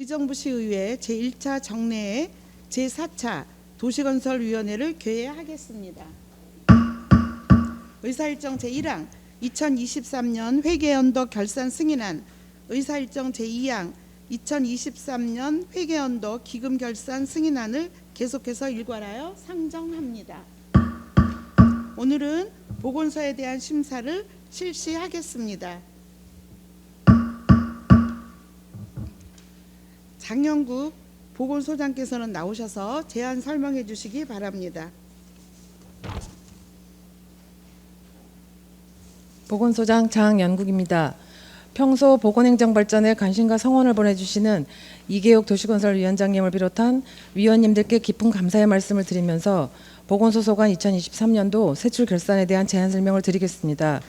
의정부시의회 제1차 정례회 제4차 도시건설위원회를 개회하겠습니다. 의사일정 제1항 2023년 회계연도 결산 승인안, 의사일정 제2항 2023년 회계연도 기금 결산 승인안을 계속해서 일괄하여 상정합니다. 오늘은 보건소에 대한 심사를 실시하겠습니다. 장영국 보건소장께서는 나오셔서 제안 설명해 주시기 바랍니다. 보건소장 장연국입니다. 평소 보건행정 발전에 관심과 성원을 보내주시는 이계옥 도시건설위원장님을 비롯한 위원님들께 깊은 감사의 말씀을 드리면서 보건소 소관 2023년도 세출 결산에 대한 제안 설명을 드리겠습니다.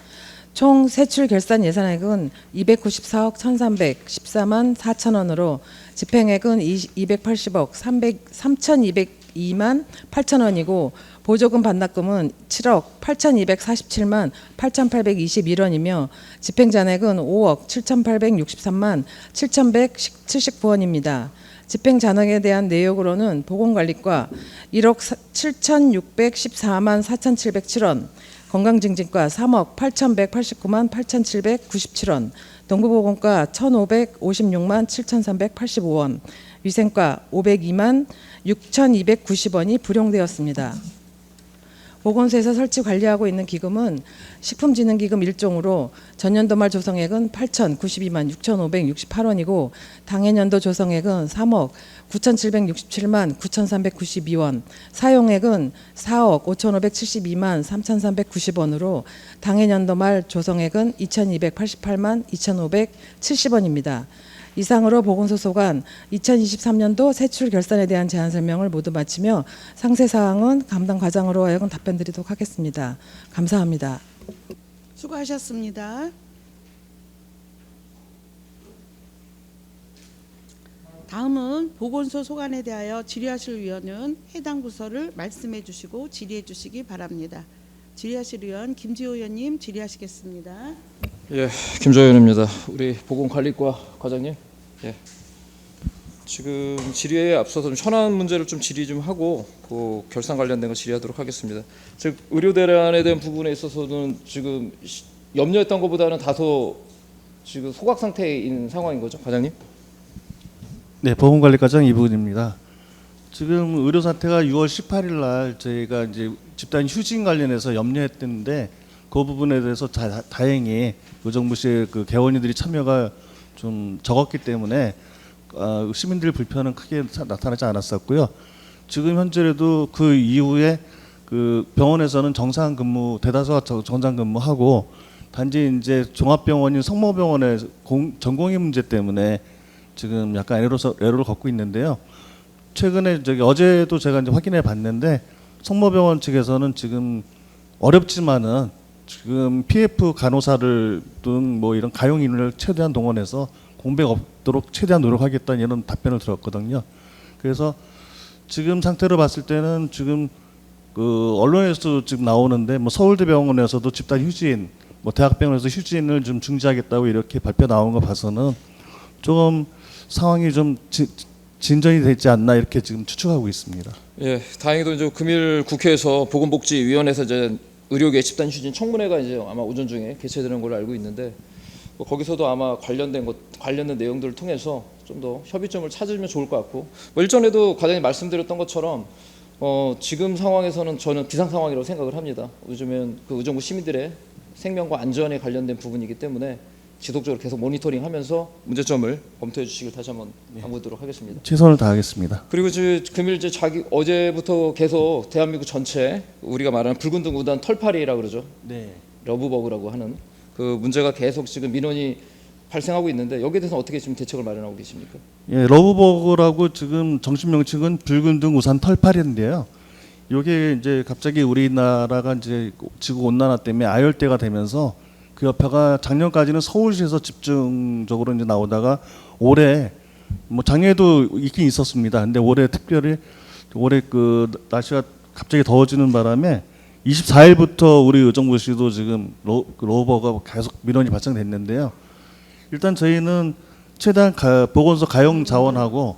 총 세출 결산 예산액은 294억 1,314만 4천원으로 집행액은 280억 3,202만 8천원이고 보조금 반납금은 7억 8,247만 8,821원이며 집행잔액은 5억 7,863만 7,179원입니다. 집행잔액에 대한 내역으로는 보건관리과 1억 7,614만 4,707원, 건강증진과 3억 8,189만 8,797원, 동부보건과 1,556만 7,385원, 위생과 502만 6,290원이 불용되었습니다. 보건소에서 설치 관리하고 있는 기금은 식품진흥기금 1종으로 전년도 말 조성액은 8,092만 6,568원이고 당해년도 조성액은 3억 9,767만 9,392원, 사용액은 4억 5,572만 3,390원으로 당해년도 말 조성액은 2,288만 2,570원입니다. 이상으로 보건소 소관 2023년도 세출 결산에 대한 제안 설명을 모두 마치며 상세 사항은 담당 과장으로 하여금 답변드리도록 하겠습니다. 감사합니다. 수고하셨습니다. 다음은 보건소 소관에 대하여 질의하실 위원은 해당 부서를 말씀해 주시고 질의해 주시기 바랍니다. 질의하실 위원 김지호 의원님 질의하시겠습니다. 예, 김지호 의원입니다. 우리 보건관리과 과장님. 예. 지금 질의에 앞서서 현안 문제를 좀 질의 좀 하고 그 결산 관련된 거 질의하도록 하겠습니다. 즉 의료 대란에 대한 부분에 있어서는 지금 염려했던 것보다는 다소 지금 소각 상태인 상황인 거죠, 과장님? 네, 보건관리과장 이부근입니다. 지금 의료 사태가 6월 18일 날 저희가 이제 집단 휴진 관련해서 염려했는데 그 부분에 대해서 다행히 의정부시의 그 개원이들이 참여가 좀 적었기 때문에 시민들 불편은 크게 나타나지 않았었고요. 지금 현재라도 그 이후에 그 병원에서는 정상 근무 대다수가 정상 근무하고 단지 이제 종합병원인 성모병원의 전공의 문제 때문에 지금 약간 애로를 걷고 있는데요. 최근에 어제도 제가 이제 확인해 봤는데 성모병원 측에서는 지금 어렵지만은 지금 PF 간호사를 등 뭐 이런 가용 인원을 최대한 동원해서 공백 없도록 최대한 노력하겠다는 이런 답변을 들었거든요. 그래서 지금 상태로 봤을 때는 지금 그 언론에서도 지금 나오는데 뭐 서울대병원에서도 집단 휴진, 뭐 대학병원에서 휴진을 좀 중지하겠다고 이렇게 발표 나온 거 봐서는 조금 상황이 좀 진전이 되지 않나 이렇게 지금 추측하고 있습니다. 예, 다행히도 이제 금일 국회에서 보건복지위원회에서 이제 의료계 집단 휴진 청문회가 이제 아마 오전 중에 개최되는 걸로 알고 있는데 뭐 거기서도 아마 관련된 내용들을 통해서 좀 더 협의점을 찾으면 좋을 것 같고 뭐 일전에도 과장님 말씀드렸던 것처럼 지금 상황에서는 저는 비상 상황이라고 생각을 합니다. 요즘엔 그 의정부 시민들의 생명과 안전에 관련된 부분이기 때문에 지속적으로 계속 모니터링하면서 문제점을 검토해 주시길 다시 한번 당부드리도록 하겠습니다. 최선을 다하겠습니다. 그리고 금일 이제 어제부터 계속 대한민국 전체 우리가 말하는 붉은 등 우단 털파리라고 그러죠. 네. 러브버그라고 하는 그 문제가 계속 지금 민원이 발생하고 있는데 여기에 대해서 어떻게 지금 대책을 마련하고 계십니까? 예, 러브버그라고 지금 정식 명칭은 붉은 등 우산 털파리인데요. 이게 이제 갑자기 우리나라가 이제 지구 온난화 때문에 아열대가 되면서 그 여파가 작년까지는 서울시에서 집중적으로 이제 나오다가 올해 뭐 작년에도 있긴 있었습니다. 근데 올해 특별히 올해 그 날씨가 갑자기 더워지는 바람에 24일부터 우리 의정부시도 지금 러버가 계속 민원이 발생됐는데요. 일단 저희는 최대한 보건소 가용 자원하고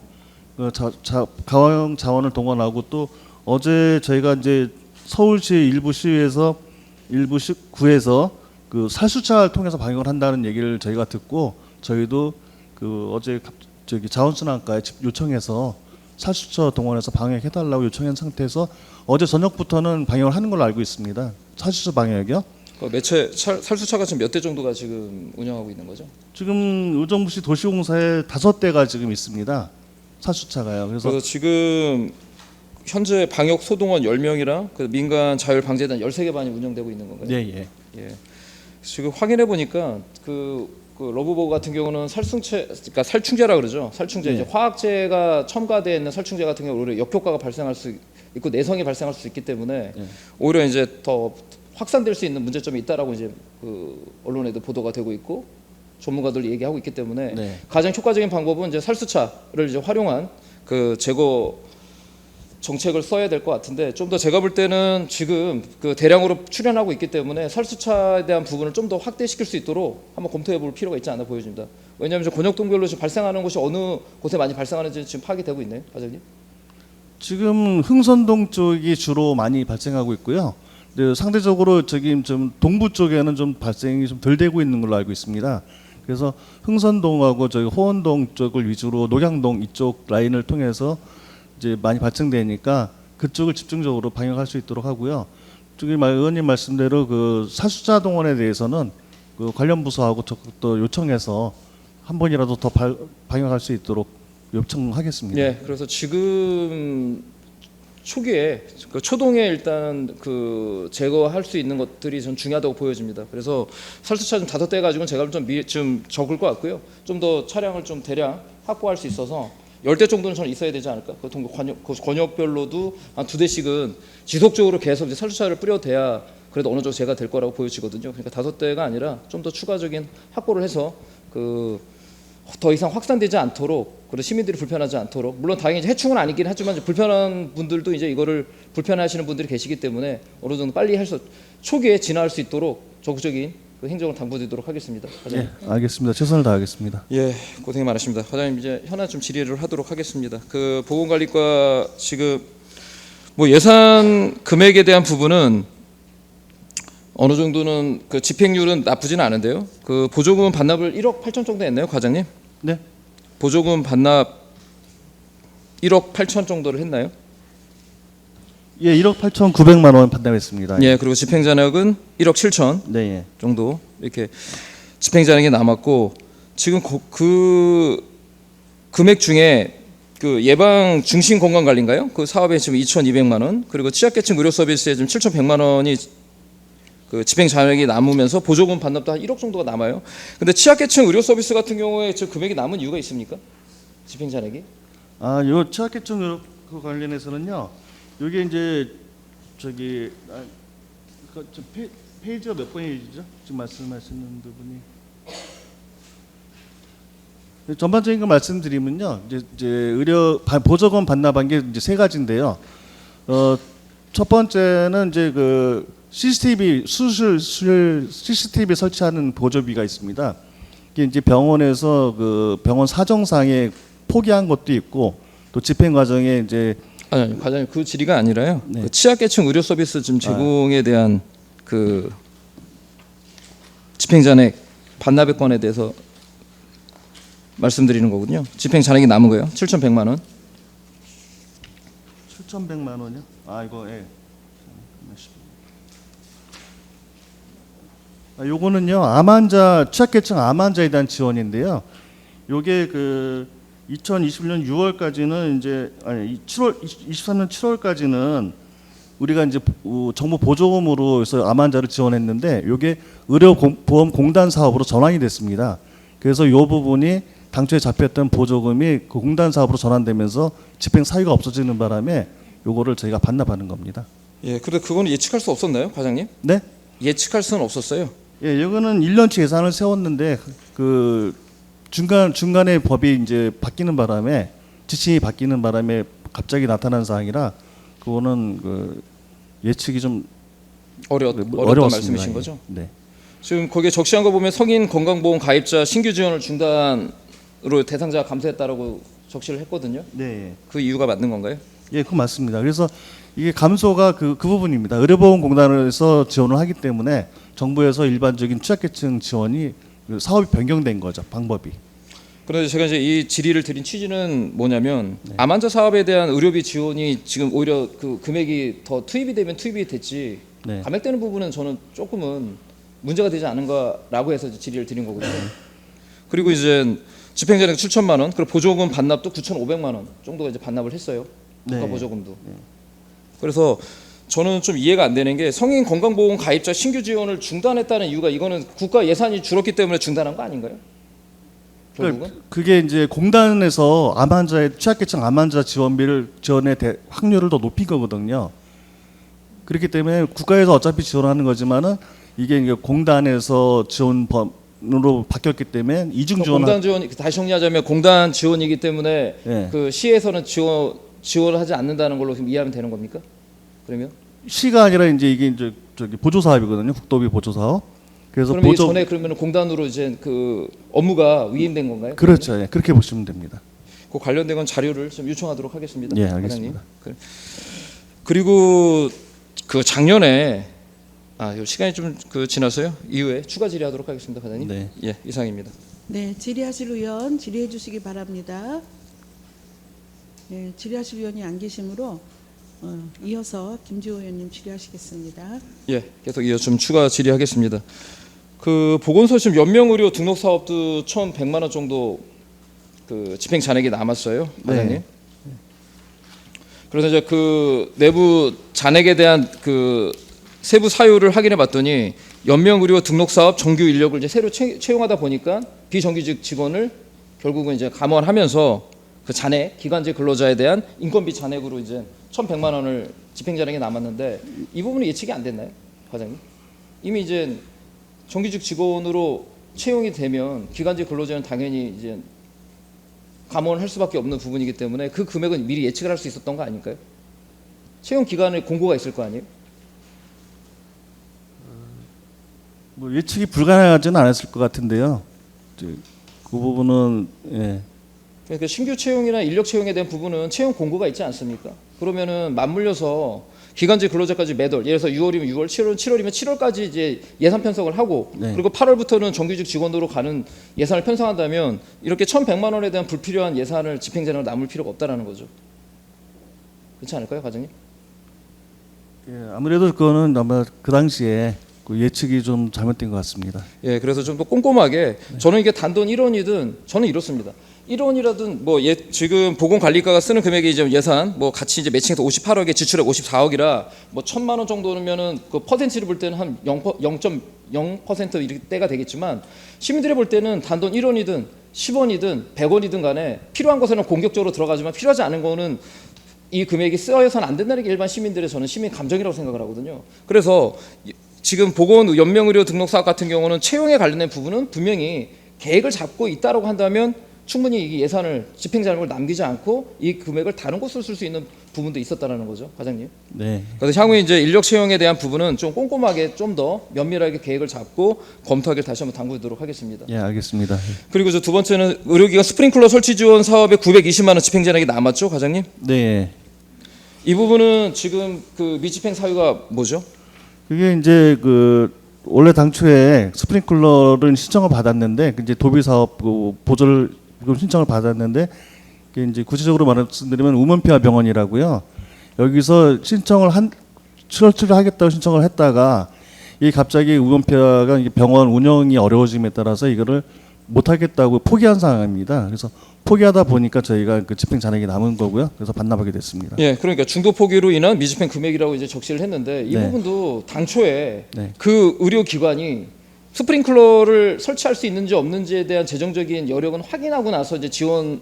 가용 자원을 동원하고 또 어제 저희가 이제 서울시 일부 시에서 일부 구에서 그 살수차를 통해서 방역을 한다는 얘기를 저희가 듣고 저희도 그 어제 저기 자원순환과에 요청해서 살수차 동원해서 방역해달라고 요청한 상태에서 어제 저녁부터는 방역을 하는 걸로 알고 있습니다. 살수차 방역이요. 매체 살수차가 지금 몇 대 정도가 지금 운영하고 있는 거죠? 지금 의정부시 도시공사에 5대가 지금 있습니다. 살수차가요. 그래서 지금 현재 방역 소동원 10명이랑 그 민간 자율방재단 13개 반이 운영되고 있는 건가요? 예. 예. 지금 확인해 보니까 그 러브버거 같은 경우는 그러니까 살충제라 그러죠. 살충제 이제 화학제가 첨가되어 있는 살충제 같은 경우 오히려 역효과가 발생할 수 있고 내성이 발생할 수 있기 때문에 오히려 이제 더 확산될 수 있는 문제점이 있다라고 이제 그 언론에도 보도가 되고 있고 전문가들이 얘기하고 있기 때문에 가장 효과적인 방법은 이제 살수차를 이제 활용한 그 제거 정책을 써야 될 것 같은데 좀 더 제가 볼 때는 지금 그 대량으로 출현하고 있기 때문에 살수차에 대한 부분을 좀 더 확대시킬 수 있도록 한번 검토해 볼 필요가 있지 않나 보여집니다. 왜냐하면 권역동별로 지금 발생하는 곳이 어느 곳에 많이 발생하는지 지금 파악이 되고 있나요, 과장님? 지금 흥선동 쪽이 주로 많이 발생하고 있고요. 네, 상대적으로 저기 좀 동부 쪽에는 좀 발생이 좀 덜 되고 있는 걸로 알고 있습니다. 그래서 흥선동하고 저기 호원동 쪽을 위주로 녹양동 이쪽 라인을 통해서 이제 많이 발생되니까 그쪽을 집중적으로 방역할 수 있도록 하고요. 저기 의원님 말씀대로 그 살수차 동원에 대해서는 그 관련 부서하고 또 요청해서 한 번이라도 더 방역할 수 있도록 요청하겠습니다. 예, 그래서 지금 초기에 그 초동에 일단 그 제거할 수 있는 것들이 전 중요하다고 보여집니다. 그래서 살수차 좀 5대 가지고는 제가 좀 적을 것 같고요. 좀 더 차량을 좀 대량 확보할 수 있어서 10대 정도는 저는 있어야 되지 않을까. 그 권역별로도 한 2대씩은 지속적으로 계속 이제 살수차를 뿌려도 돼야 그래도 어느 정도 제가 될 거라고 보여지거든요. 그러니까 5대가 아니라 좀 더 추가적인 확보를 해서 그 더 이상 확산되지 않도록 그리고 시민들이 불편하지 않도록 물론 다행히 해충은 아니긴 하지만 불편한 분들도 이제 이거를 불편해하시는 분들이 계시기 때문에 어느 정도 빨리 해서 초기에 진화할 수 있도록 적극적인 그 행정을 당부드리도록 하겠습니다. 과장님. 예, 알겠습니다. 최선을 다하겠습니다. 예, 고생 많으십니다. 과장님 이제 현안 좀 질의를 하도록 하겠습니다. 그 보건관리과 지금 뭐 예산 금액에 대한 부분은 어느 정도는 그 집행률은 나쁘지는 않은데요. 그 보조금 반납을 1억 8천 정도 했나요, 과장님? 네. 보조금 반납 1억 8천 정도를 했나요? 예, 1억 8,900만 원 반납했습니다. 예, 그리고 집행잔액은 1억 7천 네, 예. 정도 이렇게 집행잔액이 남았고 지금 그 금액 중에 그 예방 중심 건강 관리인가요? 그 사업에 지금 2,200만 원 그리고 취약계층 의료 서비스에 지금 7,100만 원이 그 집행잔액이 남으면서 보조금 반납도 한 1억 정도가 남아요. 근데 취약계층 의료 서비스 같은 경우에 저 금액이 남은 이유가 있습니까? 집행잔액이? 아, 요 취약계층 그 관련해서는요. 이게 이제 저기 페이지가 몇 번이죠? 지금 말씀하시는 부분이 전반적인 거 말씀드리면요. 이제 의료 보조금 반납한 게 이제 3가지인데요. 첫 번째는 이제 그 CCTV 수술 CCTV 설치하는 보조비가 있습니다. 이게 이제 병원에서 그 병원 사정상에 포기한 것도 있고 또 집행 과정에 이제 아니, 과장님 그 질의가 아니라요. 네. 그 취약계층 의료 서비스 지금 제공에 대한 그 집행잔액 반납의 건에 대해서 말씀드리는 거군요. 집행잔액이 남은 거예요. 7,100만 원. 7,100만 원이요? 아, 이거 예. 요거는요. 취약계층 암 환자에 대한 지원인데요. 요게 그 2020년 6월까지는 이제 23년 7월까지는 우리가 이제 정부 보조금으로 해서 암 환자를 지원했는데 요게 의료보험공단 사업으로 전환이 됐습니다. 그래서 요 부분이 당초에 잡혔던 보조금이 그 공단 사업으로 전환되면서 집행 사유가 없어지는 바람에 요거를 저희가 반납하는 겁니다. 예, 그런데 그거는 예측할 수 없었나요, 과장님? 네? 예측할 수는 없었어요. 예, 이거는 1년치 예산을 세웠는데 그 중간에 법이 이제 바뀌는 바람에 지침이 바뀌는 바람에 갑자기 나타난 사항이라 그거는 그 예측이 좀 어려웠던 어려웠습니다. 말씀이신 거죠? 네. 지금 거기에 적시한 거 보면 성인 건강보험 가입자 신규 지원을 중단하는 지원으로 대상자가 감소했다라고 적시를 했거든요. 네. 그 이유가 맞는 건가요? 예, 그거 맞습니다. 그래서 이게 감소가 그 부분입니다. 의료보험공단에서 지원을 하기 때문에 정부에서 일반적인 취약계층 지원이 그 사업이 변경된 거죠, 방법이. 그런데 제가 이제 이 질의를 드린 취지는 뭐냐면 암 환자 사업에 대한 의료비 지원이 지금 오히려 그 금액이 더 투입이 되면 투입이 됐지 네. 감액되는 부분은 저는 조금은 문제가 되지 않은가라고 해서 질의를 드린 거거든요. 그리고 이제 집행자력 7천만 원, 그리고 보조금 반납도 9,500만 원 정도가 이제 반납을 했어요. 국가 네. 보조금도. 그래서 저는 좀 이해가 안 되는 게 성인 건강보험 가입자 신규 지원을 중단했다는 이유가 이거는 국가 예산이 줄었기 때문에 중단한 거 아닌가요? 결국은? 그게 이제 공단에서 암 환자의 취약계층 암 환자 지원의 확률을 더 높인 거거든요. 그렇기 때문에 국가에서 어차피 지원하는 거지만은 이게 이제 공단에서 지원으로 바뀌었기 때문에 이중 지원. 공단 지원 다시 정리하자면 공단 지원이기 때문에 네. 그 시에서는 지원을 하지 않는다는 걸로 지금 이해하면 되는 겁니까? 그러면? 시가 아니라 이제 이게 이제 저기 보조 사업이거든요. 국도비 보조 사업. 그래서 그러면 이 전에 그러면 공단으로 이제 그 업무가 위임된 건가요? 그렇죠. 예, 그렇게 보시면 됩니다. 그 관련된 건 자료를 좀 요청하도록 하겠습니다. 예, 과장님. 알겠습니다. 그리고 그 작년에 시간이 좀 그 지나서요. 이후에 추가 질의하도록 하겠습니다, 과장님. 네. 예, 이상입니다. 네, 질의하실 의원 질의해 주시기 바랍니다. 네, 질의하실 의원이 안 계시므로 이어서 김지호 의원님 질의하시겠습니다. 예, 계속 이어 좀 추가 질의하겠습니다. 그 보건소 지금 연명의료 등록 사업도 1,100만 원 정도 그 집행 잔액이 남았어요, 과장님. 네. 그래서 이제 그 내부 잔액에 대한 그 세부 사유를 확인해 봤더니 연명의료 등록 사업 정규 인력을 이제 새로 채용하다 보니까 비정규직 직원을 결국은 이제 감원하면서 그 잔액 기간제 근로자에 대한 인건비 잔액으로 이제 1,100만 원을 집행 잔액이 남았는데 이 부분이 예측이 안 됐나요, 과장님? 이미 이제 정규직 직원으로 채용이 되면 기간제 근로자는 당연히 이제 감원할 수밖에 없는 부분이기 때문에 그 금액은 미리 예측을 할 수 있었던 거 아닐까요? 채용 기간에 공고가 있을 거 아니에요? 뭐 예측이 불가능하지는 않았을 것 같은데요. 그 부분은 예. 그러니까 신규 채용이나 인력 채용에 대한 부분은 채용 공고가 있지 않습니까? 그러면은 맞물려서 기간제 근로자까지 매달, 예를 들어서 6월이면 6월, 7월이면 7월까지 이제 예산 편성을 하고 네. 그리고 8월부터는 정규직 직원으로 가는 예산을 편성한다면 이렇게 1,100만 원에 대한 불필요한 예산을 집행자로 남을 필요가 없다라는 거죠. 그렇지 않을까요, 과장님? 예, 아무래도 그거는 아마 그 당시에 그 예측이 좀 잘못된 것 같습니다. 예, 그래서 좀 더 꼼꼼하게 저는 이게 단돈 1원이든 저는 이렇습니다. 1원이라든 뭐 지금 보건관리과가 쓰는 금액이 이제 예산 뭐 같이 이제 매칭해서 58억에 지출액 54억이라 뭐 1,000만 원 정도면은 그 퍼센트를 볼 때는 한 0.0% 이렇게 때가 되겠지만 시민들이 볼 때는 단돈 1원이든 10원이든 100원이든 간에 필요한 것에는 공격적으로 들어가지만 필요하지 않은 거는 이 금액이 쓰여서는 안 된다는 게 일반 시민들의 저는 시민 감정이라고 생각을 하거든요. 그래서 지금 보건 연명의료 등록 사업 같은 경우는 채용에 관련된 부분은 분명히 계획을 잡고 있다라고 한다면 충분히 이 예산을 집행자력을 남기지 않고 이 금액을 다른 곳으로 쓸 수 있는 부분도 있었다라는 거죠, 과장님. 네. 그래서 향후에 이제 인력 채용에 대한 부분은 좀 꼼꼼하게 좀 더 면밀하게 계획을 잡고 검토하기를 다시 한번 당부드리도록 하겠습니다. 예, 알겠습니다. 그리고 저 두 번째는 의료기관 스프링클러 설치 지원 사업에 920만 원 집행자력이 남았죠, 과장님? 네. 이 부분은 지금 그 미집행 사유가 뭐죠? 그게 이제 그 원래 당초에 스프링클러를 신청을 받았는데 이제 도비 사업 보조를 신청을 받았는데 그게 이제 구체적으로 말씀드리면 우먼피아 병원이라고요. 여기서 설치를 하겠다고 신청을 했다가 이 갑자기 우먼피아가 병원 운영이 어려워짐에 따라서 이거를 못 하겠다고 포기한 상황입니다. 그래서 포기하다 보니까 저희가 그 집행 잔액이 남은 거고요. 그래서 반납하게 됐습니다. 예, 그러니까 중도 포기로 인한 미집행 금액이라고 이제 적시를 했는데 이 네. 부분도 당초에 네. 그 의료기관이 스프링클러를 설치할 수 있는지 없는지에 대한 재정적인 여력은 확인하고 나서 이제 지원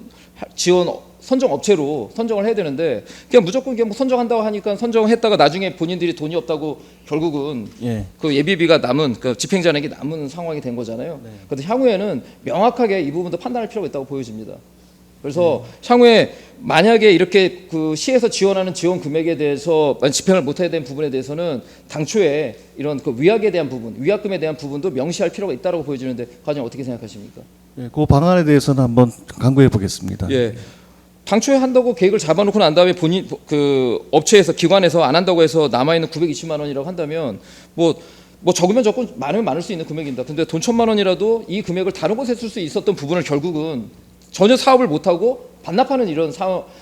선정 업체로 선정을 해야 되는데 그냥 무조건 그냥 뭐 선정한다고 하니까 선정했다가 나중에 본인들이 돈이 없다고 결국은 예. 그 예비비가 남은 그 집행잔액이 남은 상황이 된 거잖아요. 그래서 향후에는 명확하게 이 부분도 판단할 필요가 있다고 보여집니다. 그래서 향후에 만약에 이렇게 그 시에서 지원하는 지원 금액에 대해서 집행을 못해야 되는 부분에 대해서는 당초에 이런 그 위약에 대한 부분, 위약금에 대한 부분도 명시할 필요가 있다고 보여지는데 과장님 어떻게 생각하십니까? 예, 그 방안에 대해서는 한번 강구해 보겠습니다. 예. 당초에 한다고 계획을 잡아놓고 난 다음에 본인 그 업체에서 기관에서 안 한다고 해서 남아 있는 920만 원이라고 한다면 뭐 적으면 적고 많으면 많을 수 있는 금액입니다. 근데 돈 1,000만 원이라도 이 금액을 다른 곳에 쓸 수 있었던 부분을 결국은 전혀 사업을 못 하고 반납하는 이런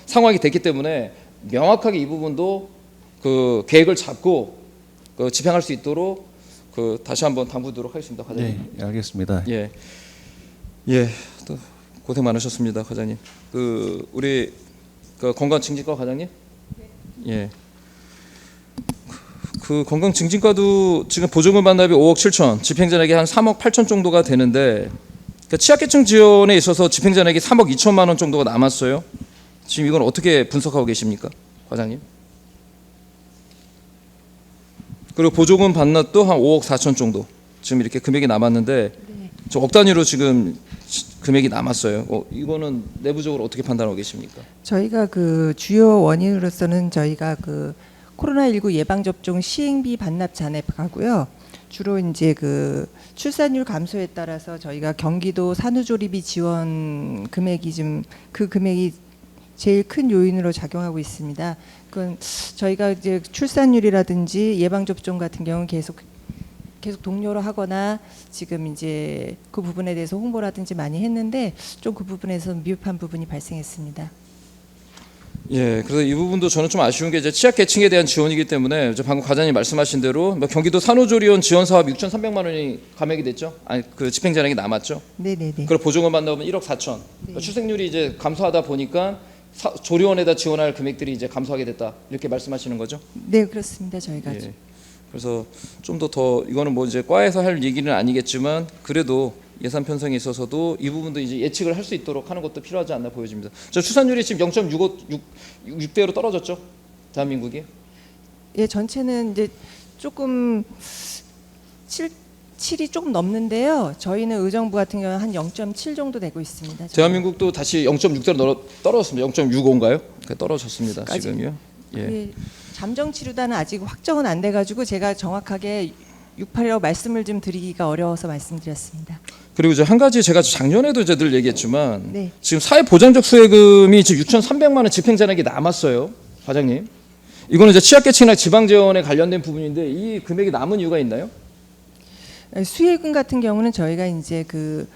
상황이 됐기 때문에 명확하게 이 부분도 그 계획을 잡고 그 집행할 수 있도록 그 다시 한번 당부드리도록 하겠습니다, 과장님. 네, 알겠습니다. 예, 또 고생 많으셨습니다, 과장님. 그 우리 그 건강증진과 과장님, 예, 그 건강증진과도 지금 보조금 반납이 5억 7천, 집행잔액이 한 3억 8천 정도가 되는데 그러니까 취약계층 지원에 있어서 집행잔액이 3억 2천만 원 정도가 남았어요. 지금 이건 어떻게 분석하고 계십니까, 과장님? 그리고 보조금 반납도 한 5억 4천 정도 지금 이렇게 금액이 남았는데 저 억 단위로 지금 금액이 남았어요. 이거는 내부적으로 어떻게 판단하고 계십니까? 저희가 그 주요 원인으로서는 저희가 그 코로나19 예방접종 시행비 반납 잔액하고요. 주로 이제 그 출산율 감소에 따라서 저희가 경기도 산후조리비 지원 금액이 좀 그 금액이 제일 큰 요인으로 작용하고 있습니다. 그건 저희가 이제 출산율이라든지 예방접종 같은 경우는 계속 동료로 하거나 지금 이제 그 부분에 대해서 홍보라든지 많이 했는데 좀 그 부분에서 미흡한 부분이 발생했습니다. 예, 그래서 이 부분도 저는 좀 아쉬운 게 이제 취약계층에 대한 지원이기 때문에 방금 과장님 말씀하신 대로 경기도 산후조리원 지원 사업 6,300만 원이 감액이 됐죠. 아니 그 집행잔액이 남았죠. 네네네. 그리고 보조금 받나오면 1억 4천. 그러니까 출생률이 이제 감소하다 보니까 조리원에다 지원할 금액들이 이제 감소하게 됐다. 이렇게 말씀하시는 거죠? 네, 그렇습니다. 저희가. 예. 그래서 좀 더 이거는 뭐 이제 과에서 할 얘기는 아니겠지만 그래도 예산 편성에 있어서도 이 부분도 이제 예측을 할 수 있도록 하는 것도 필요하지 않나 보여집니다. 저 출산율이 지금 0.6대로 떨어졌죠, 대한민국이. 예, 전체는 이제 조금 7이 조금 넘는데요. 저희는 의정부 같은 경우는 한 0.7 정도 되고 있습니다. 저희는. 대한민국도 다시 0.6대로 떨어졌습니다. 0.65인가요? 떨어졌습니다. 지금요. 예. 예, 잠정 치료단은 아직 확정은 안 돼가지고 제가 정확하게 6,8이라고 말씀을 좀 드리기가 어려워서 말씀드렸습니다. 그리고 이제 한 가지 제가 작년에도 이제 늘 얘기했지만 네. 지금 사회보장적 수혜금이 지금 6,300만 원 집행잔액이 남았어요, 과장님. 이거는 이제 취약계층이나 지방재원에 관련된 부분인데 이 금액이 남은 이유가 있나요? 수혜금 같은 경우는 저희가 이제 그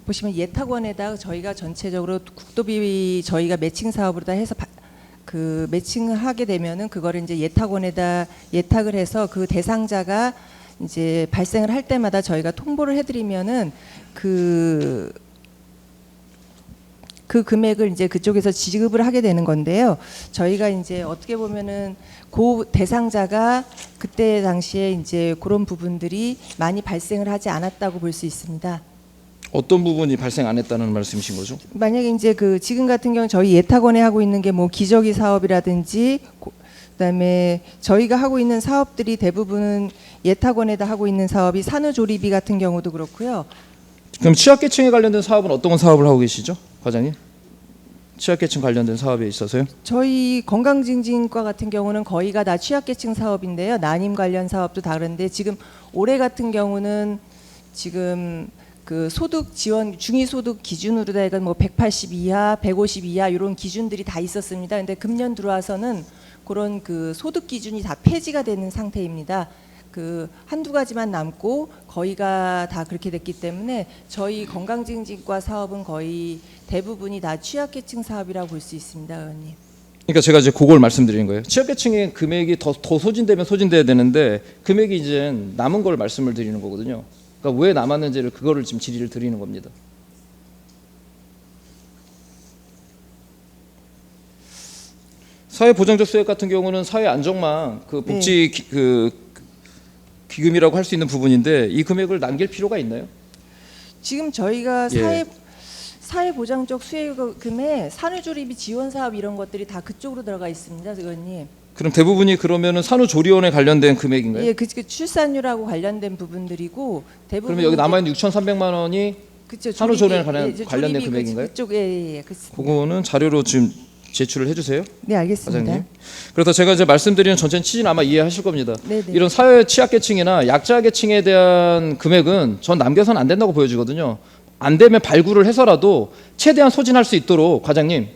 보시면 예탁원에다 저희가 전체적으로 국도비 저희가 매칭 사업으로 다 해서 그 매칭을 하게 되면은 그거를 이제 예탁원에다 예탁을 해서 그 대상자가 이제 발생을 할 때마다 저희가 통보를 해드리면은 그 금액을 이제 그쪽에서 지급을 하게 되는 건데요. 저희가 이제 어떻게 보면은 그 대상자가 그때 당시에 이제 그런 부분들이 많이 발생을 하지 않았다고 볼 수 있습니다. 어떤 부분이 발생 안 했다는 말씀이신 거죠? 만약에 이제 그 지금 같은 경우 저희 예탁원에 하고 있는 게 뭐 기저귀 사업이라든지 그다음에 저희가 하고 있는 사업들이 대부분은 예탁원에다 하고 있는 사업이 산후조리비 같은 경우도 그렇고요. 그럼 취약계층에 관련된 사업은 어떤 사업을 하고 계시죠, 과장님? 취약계층 관련된 사업에 있어서요? 저희 건강증진과 같은 경우는 거의가 다 취약계층 사업인데요. 난임 관련 사업도 다른데 지금 올해 같은 경우는 지금 그 소득 지원 중위소득 기준으로 다 해가 뭐 180 이하, 150 이하 이런 기준들이 다 있었습니다. 근데 금년 들어와서는 그런 그 소득 기준이 다 폐지가 되는 상태입니다. 그 한두 가지만 남고 거의가 다 그렇게 됐기 때문에 저희 건강증진과 사업은 거의 대부분이 다 취약계층 사업이라고 볼 수 있습니다, 의원님. 그러니까 제가 이제 그걸 말씀드리는 거예요. 취약계층의 금액이 더 소진되면 소진돼야 되는데 금액이 이제 남은 걸 말씀을 드리는 거거든요. 그러니까 왜 남았는지를 그거를 지금 질의를 드리는 겁니다. 사회보장적 수혜 같은 경우는 사회안정망 그 복지 기금이라고 할 수 있는 부분인데 이 금액을 남길 필요가 있나요? 지금 저희가 예. 사회보장적 수혜금에 산후조리비 지원 사업 이런 것들이 다 그쪽으로 들어가 있습니다, 의원님. 그럼 대부분이 그러면 산후조리원에 관련된 금액인가요? 예, 그 출산율하고 관련된 부분들이고 대부분. 그러면 여기 남아 있는 6,300만 원이 그쵸, 산후조리원에 조리비, 관련된 조리비 금액인가요? 그쪽 예, 그렇습니다. 그거는 자료로 지금 제출을 해주세요. 네, 알겠습니다. 과장님. 그래서 제가 이제 말씀드리는 전체 취지는 아마 이해하실 겁니다. 네네. 이런 사회 취약계층이나 약자계층에 대한 금액은 전 남겨서는 안 된다고 보여지거든요. 안 되면 발굴을 해서라도 최대한 소진할 수 있도록 과장님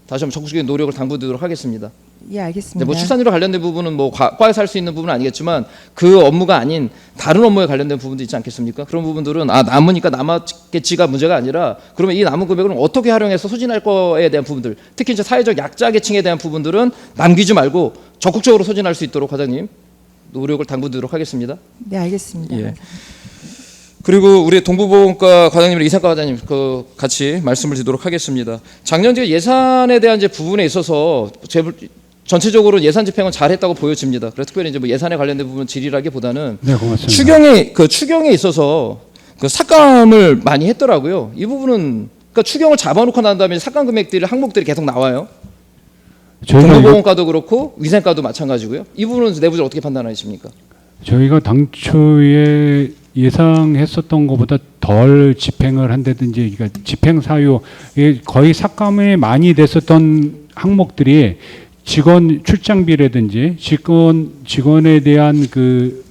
다시 한번 적극적인 노력을 당부드리도록 하겠습니다. 예, 알겠습니다. 네, 뭐 출산율과 관련된 부분은 뭐 과에서 할 수 있는 부분은 아니겠지만 그 업무가 아닌 다른 업무에 관련된 부분도 있지 않겠습니까? 그런 부분들은 남으니까 남았겠지가 문제가 아니라 그러면 이 남은 금액을 어떻게 활용해서 소진할 거에 대한 부분들, 특히 이제 사회적 약자계층에 대한 부분들은 남기지 말고 적극적으로 소진할 수 있도록 과장님 노력을 당부드리도록 하겠습니다. 네, 알겠습니다. 예. 그리고 우리 동부보건과 과장님이랑 이상과 과장님 같이 말씀을 드리도록 하겠습니다. 작년 예산에 대한 이제 부분에 있어서 전체적으로 예산 집행은 잘했다고 보여집니다. 그래서 특별히 이제 뭐 예산에 관련된 부분 질의라기보다는 네, 고맙습니다. 추경에 있어서 그 삭감을 많이 했더라고요. 이 부분은 그러니까 추경을 잡아놓고 난 다음에 삭감 금액들이 항목들이 계속 나와요. 동부보건과도 그렇고 위생과도 마찬가지고요. 이 부분은 내부적으로 어떻게 판단하십니까? 저희가 당초에 예상했었던 것보다 덜 집행을 한다든지, 그러니까 집행 사유에 거의 삭감이 많이 됐었던 항목들이 직원 출장비라든지 직원에 대한 그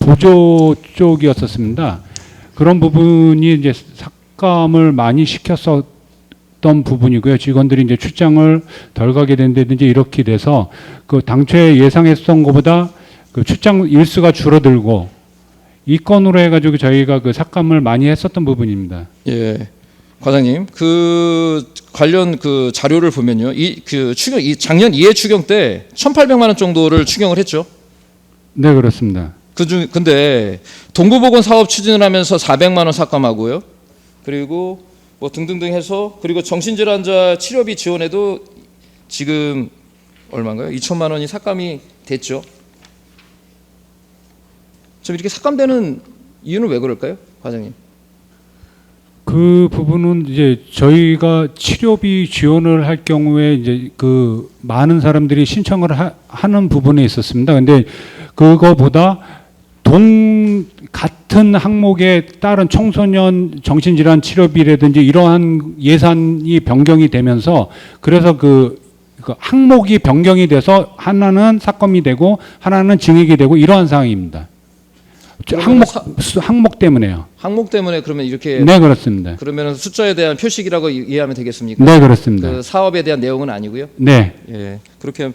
보조 쪽이었었습니다. 그런 부분이 이제 삭감을 많이 시켰었던 부분이고요. 직원들이 이제 출장을 덜 가게 된다든지 이렇게 돼서 그 당초에 예상했던 것보다 그 출장 일수가 줄어들고 이 건으로 해가지고 저희가 그 삭감을 많이 했었던 부분입니다. 예, 과장님, 그 관련 그 자료를 보면요, 이 작년 2회 추경 때 1,800만 원 정도를 추경을 했죠. 네, 그렇습니다. 근데 동부보건 사업 추진을 하면서 400만 원 삭감하고요. 그리고 뭐 등등등 해서 그리고 정신질환자 치료비 지원에도 지금 얼마인가요? 2천만 원이 삭감이 됐죠. 좀 이렇게 삭감되는 이유는 왜 그럴까요, 과장님? 그 부분은 이제 저희가 치료비 지원을 할 경우에 이제 그 많은 사람들이 신청을 하는 부분에 있었습니다. 근데 그거보다 같은 항목에 따른 청소년 정신질환 치료비라든지 이러한 예산이 변경이 되면서 그래서 그 항목이 변경이 돼서 하나는 삭감이 되고 하나는 증액이 되고 이러한 상황입니다. 항목 때문에요. 항목 때문에 그러면 이렇게 네, 그렇습니다. 그러면 숫자에 대한 표식이라고 이해하면 되겠습니까? 네, 그렇습니다. 그 사업에 대한 내용은 아니고요. 네. 예, 그렇게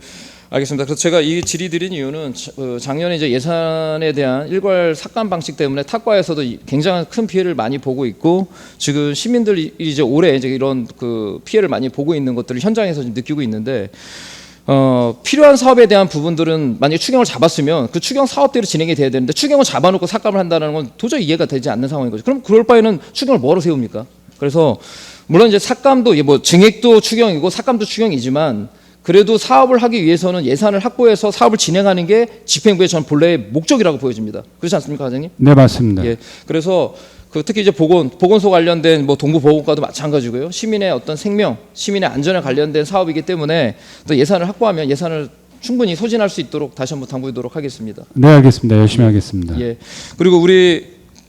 알겠습니다. 그래서 제가 이 질의 드린 이유는 작년에 이제 예산에 대한 일괄 삭감 방식 때문에 타과에서도 굉장한 큰 피해를 많이 보고 있고 지금 시민들이 이제 올해 이제 이런 그 피해를 많이 보고 있는 것들을 현장에서 지금 느끼고 있는데 필요한 사업에 대한 부분들은 만약에 추경을 잡았으면 그 추경 사업대로 진행이 돼야 되는데 추경을 잡아놓고 삭감을 한다는 건 도저히 이해가 되지 않는 상황인 거죠. 그럼 그럴 바에는 추경을 뭐로 세웁니까? 그래서 물론 이제 삭감도 뭐 증액도 추경이고 삭감도 추경이지만 그래도 사업을 하기 위해서는 예산을 확보해서 사업을 진행하는 게 집행부의 전 본래의 목적이라고 보여집니다. 그렇지 않습니까, 과장님? 네, 맞습니다. 예. 그래서 특히 이제 보건소 관련된 뭐 동부보건과도 마찬가지고요. 시민의 어떤 생명, 시민의 안전에 관련된 사업이기 때문에 또 예산을 확보하면 예산을 충분히 소진할 수 있도록 다시 한번 당부하도록 하겠습니다. 네, 알겠습니다. 열심히 하겠습니다. 예. 그리고 우리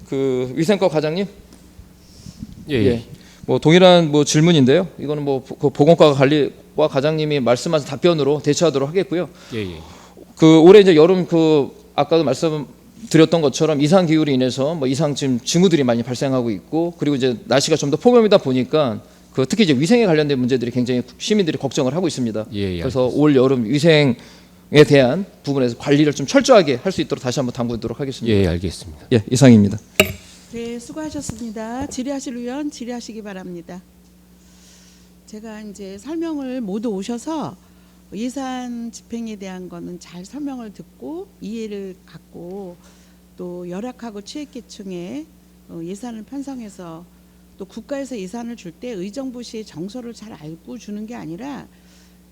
그 위생과 과장님, 예. 뭐 동일한 뭐 질문인데요. 이거는 뭐 보건과 관리과 과장님이 말씀하신 답변으로 대처하도록 하겠고요. 예. 그 올해 이제 여름 아까도 말씀드렸던 것처럼 이상 기후로 인해서 뭐 이상 지금 징후들이 많이 발생하고 있고 그리고 이제 날씨가 좀 더 폭염이다 보니까 특히 이제 위생에 관련된 문제들이 굉장히 시민들이 걱정을 하고 있습니다. 예. 그래서 올 여름 위생에 대한 부분에서 관리를 좀 철저하게 할 수 있도록 다시 한번 당부하도록 하겠습니다. 예, 알겠습니다. 예, 이상입니다. 네, 수고하셨습니다. 질의하실 의원 질의하시기 바랍니다. 제가 이제 설명을 모두 오셔서 예산 집행에 대한 거는 잘 설명을 듣고 이해를 갖고 또 열악하고 취약계층에 예산을 편성해서 또 국가에서 예산을 줄 때 의정부 시의 정서를 잘 알고 주는 게 아니라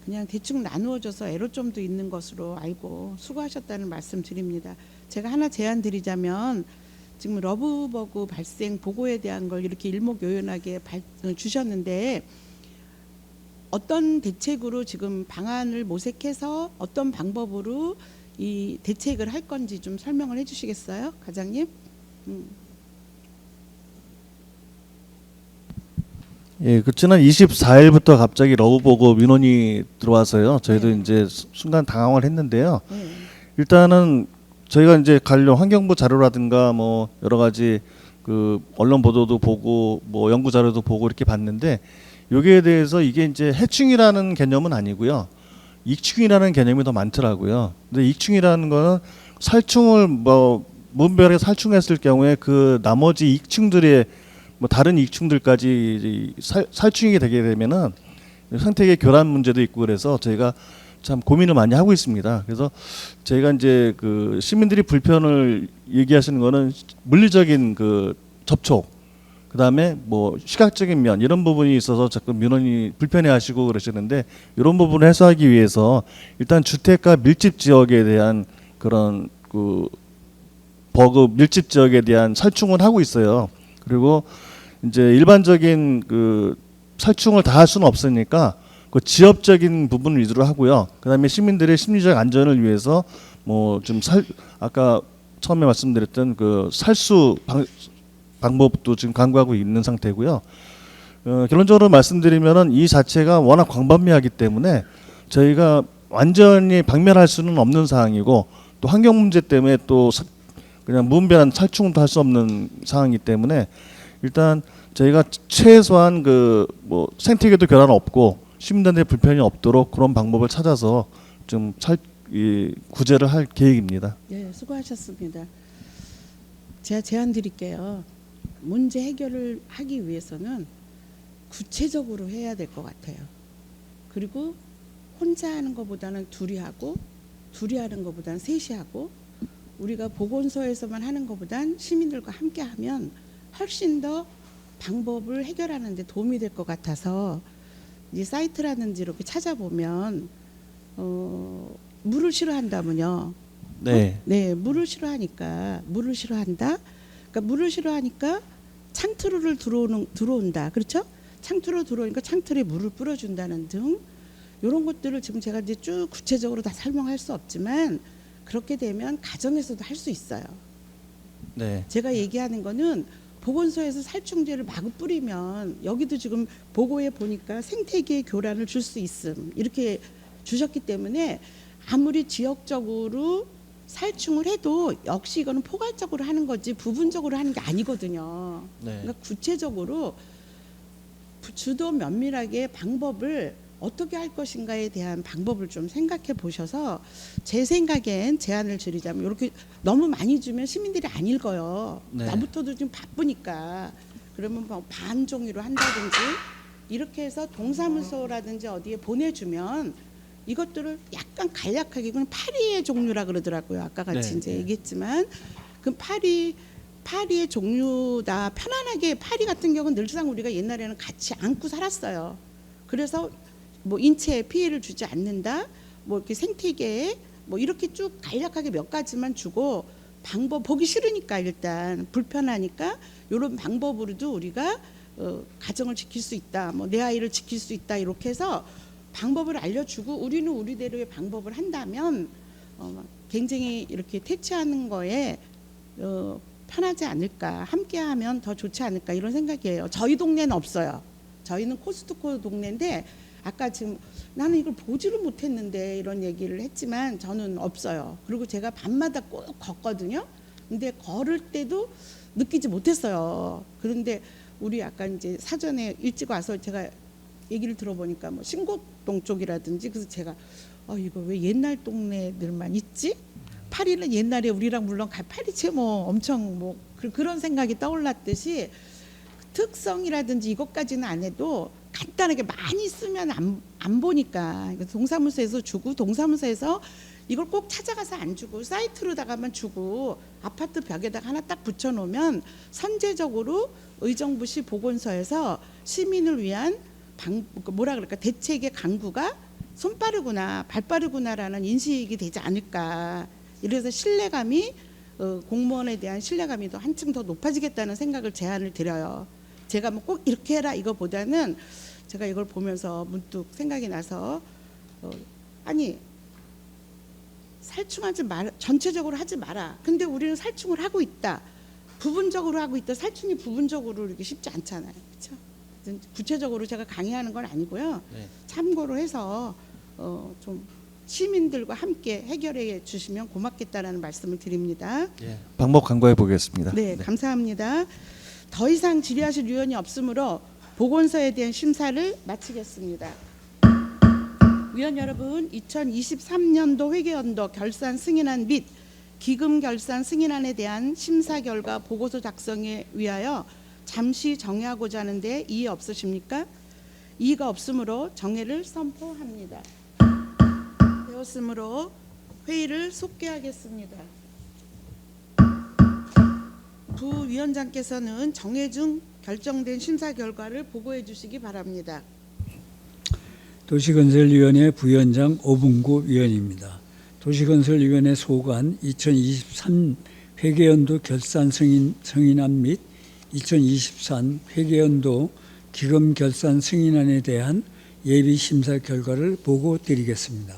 그냥 대충 나누어져서 애로점도 있는 것으로 알고 수고하셨다는 말씀 드립니다. 제가 하나 제안 드리자면 지금 러브버그 발생 보고에 대한 걸 이렇게 일목요연하게 주셨는데 어떤 대책으로 지금 방안을 모색해서 어떤 방법으로 이 대책을 할 건지 좀 설명을 해주시겠어요, 과장님? 예, 그 지난 24일부터 갑자기 러브 보고 민원이 들어와서요. 저희도 이제 순간 당황을 했는데요. 일단은 저희가 이제 관련 환경부 자료라든가 뭐 여러 가지 그 언론 보도도 보고 뭐 연구 자료도 보고 이렇게 봤는데 여기에 대해서 이게 이제 해충이라는 개념은 아니고요. 익충이라는 개념이 더 많더라고요. 근데 익충이라는 거는 살충을 뭐 문별에 살충했을 경우에 그 나머지 익충들의 뭐 다른 익충들까지 살충이 되게 되면은 생태계 교란 문제도 있고 그래서 저희가 참 고민을 많이 하고 있습니다. 그래서 저희가 이제 그 시민들이 불편을 얘기하시는 거는 물리적인 그 접촉, 그다음에 뭐 시각적인 면 이런 부분이 있어서 자꾸 민원이 불편해하시고 그러시는데 이런 부분을 해소하기 위해서 일단 주택가 밀집 지역에 대한 그런 그 버그 밀집 지역에 대한 살충을 하고 있어요. 그리고 이제 일반적인 그 살충을 다 할 수는 없으니까 그 지역적인 부분 위주로 하고요. 그다음에 시민들의 심리적 안전을 위해서 뭐 좀 아까 처음에 말씀드렸던 그 살수 방법도 지금 강구하고 있는 상태고요. 결론적으로 말씀드리면은 이 자체가 워낙 광범위하기 때문에 저희가 완전히 박멸할 수는 없는 사항이고 또 환경 문제 때문에 또 그냥 무분별한 살충도 할 수 없는 상황이기 때문에 일단 저희가 최소한 그 뭐 생태계도 교란 없고 시민들한테 불편이 없도록 그런 방법을 찾아서 좀 구제를 할 계획입니다. 네, 수고하셨습니다. 제가 제안 드릴게요. 문제 해결을 하기 위해서는 구체적으로 해야 될 것 같아요. 그리고 혼자 하는 것보다는 둘이 하고 둘이 하는 것보다는 셋이 하고 우리가 보건소에서만 하는 것보단 시민들과 함께 하면 훨씬 더 방법을 해결하는 데 도움이 될 것 같아서 이 사이트라든지 이렇게 찾아보면 물을 싫어한다면요. 네. 네, 물을 싫어한다. 그러니까 물을 싫어하니까 창틀을 들어온다. 그렇죠? 창틀로 들어오니까 창틀에 물을 뿌려준다는 등 이런 것들을 지금 제가 이제 쭉 구체적으로 다 설명할 수 없지만 그렇게 되면 가정에서도 할 수 있어요. 네. 제가 얘기하는 거는 보건소에서 살충제를 마구 뿌리면 여기도 지금 보고에 보니까 생태계 교란을 줄 수 있음 이렇게 주셨기 때문에 아무리 지역적으로 살충을 해도 역시 이거는 포괄적으로 하는 거지 부분적으로 하는 게 아니거든요. 네. 그러니까 구체적으로 주도 면밀하게 방법을 어떻게 할 것인가에 대한 방법을 좀 생각해 보셔서 제 생각엔 제안을 드리자면 이렇게 너무 많이 주면 시민들이 안 읽어요. 네. 나부터도 좀 바쁘니까 그러면 뭐 반 종이로 한다든지 이렇게 해서 동사무소라든지 어디에 보내주면 이것들을 약간 간략하게 그냥 파리의 종류라 그러더라고요. 아까 같이 네, 이제 네. 얘기했지만 그 파리의 종류다 파리 같은 경우는 늘상 우리가 옛날에는 같이 안고 살았어요. 그래서 뭐 인체에 피해를 주지 않는다. 뭐 이렇게 생태계에 뭐 이렇게 쭉 간략하게 몇 가지만 주고 방법 보기 싫으니까 일단 불편하니까 이런 방법으로도 우리가 가정을 지킬 수 있다. 뭐 내 아이를 지킬 수 있다. 이렇게 해서 방법을 알려주고 우리는 우리대로의 방법을 한다면 굉장히 이렇게 퇴치하는 거에 편하지 않을까. 함께하면 더 좋지 않을까 이런 생각이에요. 저희 동네는 없어요. 저희는 코스트코 동네인데 아까 지금 나는 이걸 보지를 못했는데 이런 얘기를 했지만 저는 없어요. 그리고 제가 밤마다 꼭 걷거든요. 근데 걸을 때도 느끼지 못했어요. 그런데 우리 아까 이제 사전에 일찍 와서 제가 얘기를 들어보니까 뭐 신곡동 쪽이라든지 그래서 제가 이거 왜 옛날 동네들만 있지? 파리는 옛날에 우리랑 물론 파리채 뭐 엄청 뭐 그런 생각이 떠올랐듯이 특성이라든지 이것까지는 안 해도 간단하게 많이 쓰면 안 보니까 동사무소에서 주고 동사무소에서 이걸 꼭 찾아가서 안 주고 사이트로다가만 주고 아파트 벽에다가 하나 딱 붙여놓으면 선제적으로 의정부시 보건소에서 시민을 위한 대책의 강구가 손빠르구나 발빠르구나라는 인식이 되지 않을까. 이래서 신뢰감이 공무원에 대한 신뢰감이 더 한층 더 높아지겠다는 생각을 제안을 드려요. 제가 뭐 꼭 이렇게 해라 이거보다는 제가 이걸 보면서 문득 생각이 나서 아니 살충하지 마라 전체적으로 하지 마라. 근데 우리는 살충을 하고 있다. 부분적으로 하고 있다. 살충이 부분적으로 이렇게 쉽지 않잖아요. 그렇죠? 구체적으로 제가 강의하는 건 아니고요. 네. 참고로 해서 좀 시민들과 함께 해결해 주시면 고맙겠다라는 말씀을 드립니다. 예. 방법 강구해 보겠습니다. 네, 감사합니다. 더 이상 질의하실 의원이 없으므로 보건서에 대한 심사를 마치겠습니다. 위원 여러분, 2023년도 회계연도 결산 승인안 및 기금 결산 승인안에 대한 심사 결과 보고서 작성에 위하여 잠시 정회하고자 하는데 이의 없으십니까? 이의가 없으므로 정회를 선포합니다. 되었으므로 회의를 속개하겠습니다. 부위원장께서는 정회 중 결정된 심사 결과를 보고해 주시기 바랍니다. 도시건설위원회 부위원장 오분구 위원입니다. 도시건설위원회 소관 2023 회계연도 결산 승인안 및 2023 회계연도 기금 결산 승인안에 대한 예비 심사 결과를 보고 드리겠습니다.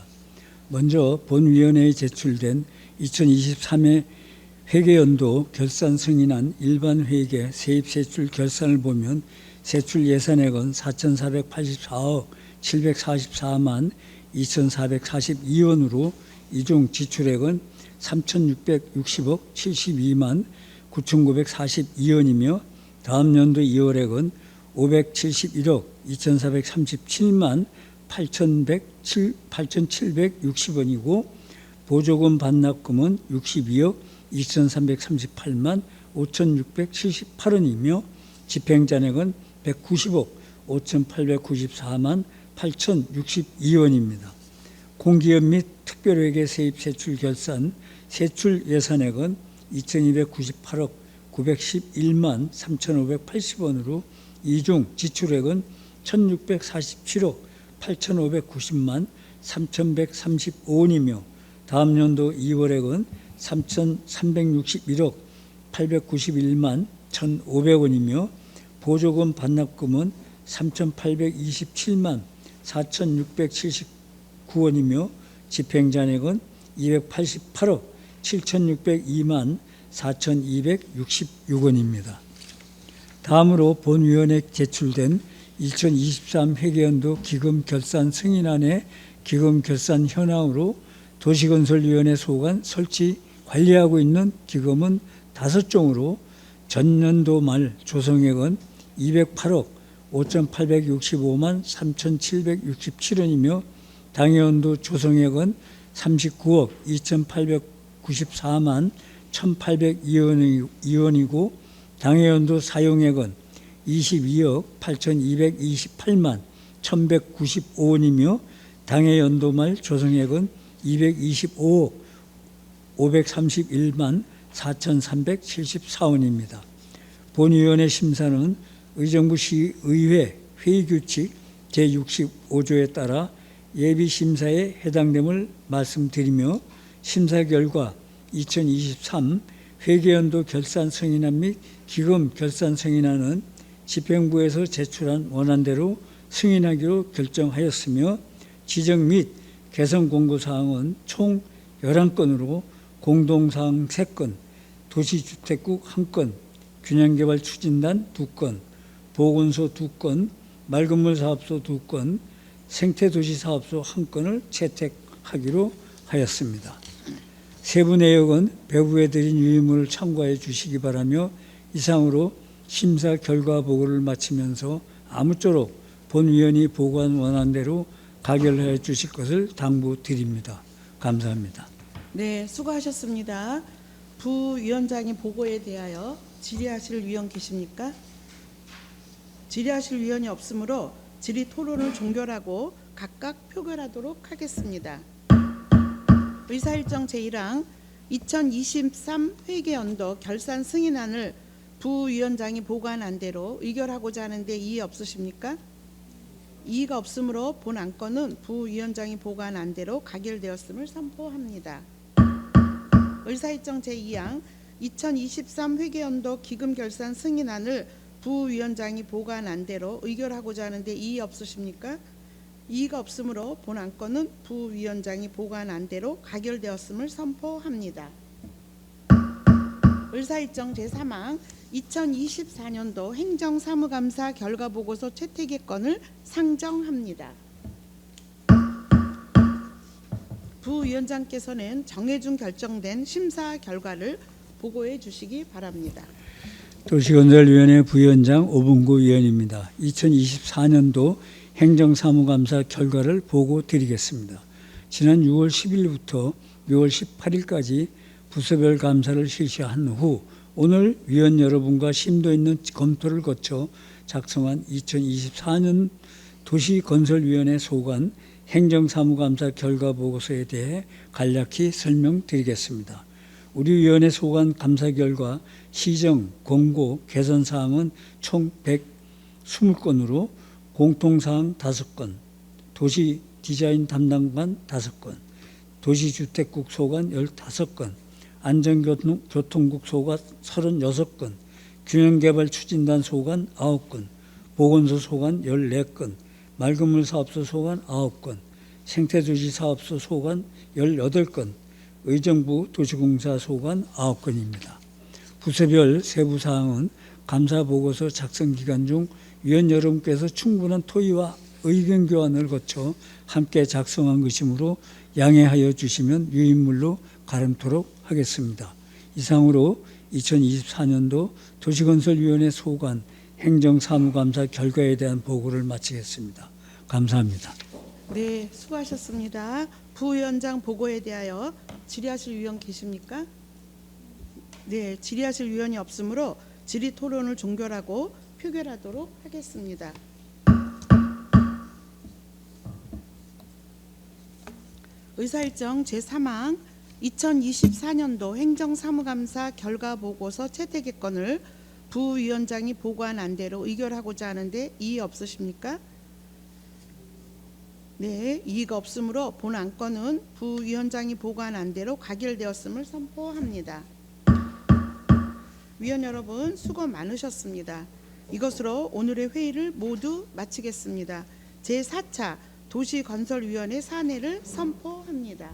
먼저 본위원회에 제출된 2023회 회계연도 결산 승인안 일반 회계 세입세출 결산을 보면 세출 예산액은 4,484억 744만 2,442원으로 이중 지출액은 3,660억 72만 9,942원이며 다음 연도 2월액은 571억 2,437만 8,760원이고 보조금 반납금은 62억 2,338만 5,678원이며 집행잔액은 190억 5,894만 8,062원입니다. 공기업 및 특별회계 세입 세출 결산 세출 예산액은 2,298억 911만 3,580원으로 이중 지출액은 1,647억 8,590만 3,135원이며 다음 연도 2월액은 3,361억 891만 1,500원이며 보조금 반납금은 3,827만 4,679원이며 집행잔액은 288억 7,602만 4,266원입니다. 다음으로 본위원회에 제출된 2023 회계연도 기금 결산 승인안의 기금 결산 현황으로 도시건설위원회 소관 설치 관리하고 있는 기금은 5종으로 전년도 말 조성액은 208억 5,865만 3,767원이며 당해연도 조성액은 39억 2,894만 1,802원이고 당해연도 사용액은 22억 8,228만 1,195원이며 당해연도 말 조성액은 225억 531만 4,374원입니다. 본위원회 심사는 의정부시의회 회의규칙 제65조에 따라 예비심사에 해당됨을 말씀드리며 심사 결과 2023 회계연도 결산 승인안 및 기금 결산 승인안은 집행부에서 제출한 원안대로 승인하기로 결정하였으며 지정 및 개선 공고사항은 총 11건으로 공동사항 3건, 도시주택국 1건, 균형개발 추진단 2건, 보건소 2건, 맑은물사업소 2건, 생태도시사업소 1건을 채택하기로 하였습니다. 세부 내역은 배부에 드린 유의문을 참고해 주시기 바라며 이상으로 심사 결과 보고를 마치면서 아무쪼록 본위원이 보고한 원안대로 가결해 주실 것을 당부드립니다. 감사합니다. 네, 수고하셨습니다. 부위원장의 보고에 대하여 질의하실 위원 계십니까? 질의하실 위원이 없으므로 질의 토론을 종결하고 각각 표결하도록 하겠습니다. 의사일정 제1항 2023 회계연도 결산 승인안을 부위원장이 보고한 대로 의결하고자 하는데 이의 없으십니까? 이의가 없으므로 본 안건은 부위원장이 보고한 대로 가결되었음을 선포합니다. 의사일정 제2항 2023 회계연도 기금 결산 승인안을 부위원장이 보고한 대로 의결하고자 하는데 이의 없으십니까? 이의가 없으므로 본 안건은 부위원장이 보고한 대로 가결되었음을 선포합니다. 의사일정 제3항 2024년도 행정사무감사 결과보고서 채택의 건을 상정합니다. 부위원장께서는 정해준 결정된 심사 결과를 보고해 주시기 바랍니다. 도시건설위원회 부위원장 오분구 위원입니다. 2024년도 행정사무감사 결과를 보고 드리겠습니다. 지난 6월 10일부터 6월 18일까지 부서별 감사를 실시한 후 오늘 위원 여러분과 심도 있는 검토를 거쳐 작성한 2024년 도시건설위원회 소관 행정사무감사 결과 보고서에 대해 간략히 설명드리겠습니다. 우리 위원회 소관 감사 결과 시정, 공고, 개선사항은 총 120건으로 공통사항 5건, 도시 디자인 담당관 5건, 도시주택국 소관 15건, 안전교통국 소관 36건, 균형개발 추진단 소관 9건, 보건소 소관 14건, 맑은물 사업소 소관 9건, 생태도시 사업소 소관 18건, 의정부 도시공사 소관 9건입니다. 부서별 세부사항은 감사보고서 작성 기간 중 위원 여러분께서 충분한 토의와 의견 교환을 거쳐 함께 작성한 것이므로 양해하여 주시면 유인물로 가름토록 하겠습니다. 이상으로 2024년도 도시건설위원회 소관 행정사무감사 결과에 대한 보고를 마치겠습니다. 감사합니다. 네, 수고하셨습니다. 부위원장 보고에 대하여 질의하실 위원 계십니까? 네, 질의하실 위원이 없으므로 질의 토론을 종결하고 표결하도록 하겠습니다. 의사일정 제3항 2024년도 행정사무감사 결과보고서 채택의 건을 부위원장이 보고한 안대로 의결하고자 하는데 이의 없으십니까? 네, 이의가 없으므로 본 안건은 부위원장이 보고한 안대로 가결되었음을 선포합니다. 위원 여러분 수고 많으셨습니다. 이것으로 오늘의 회의를 모두 마치겠습니다. 제4차 도시건설위원회 사내를 선포합니다.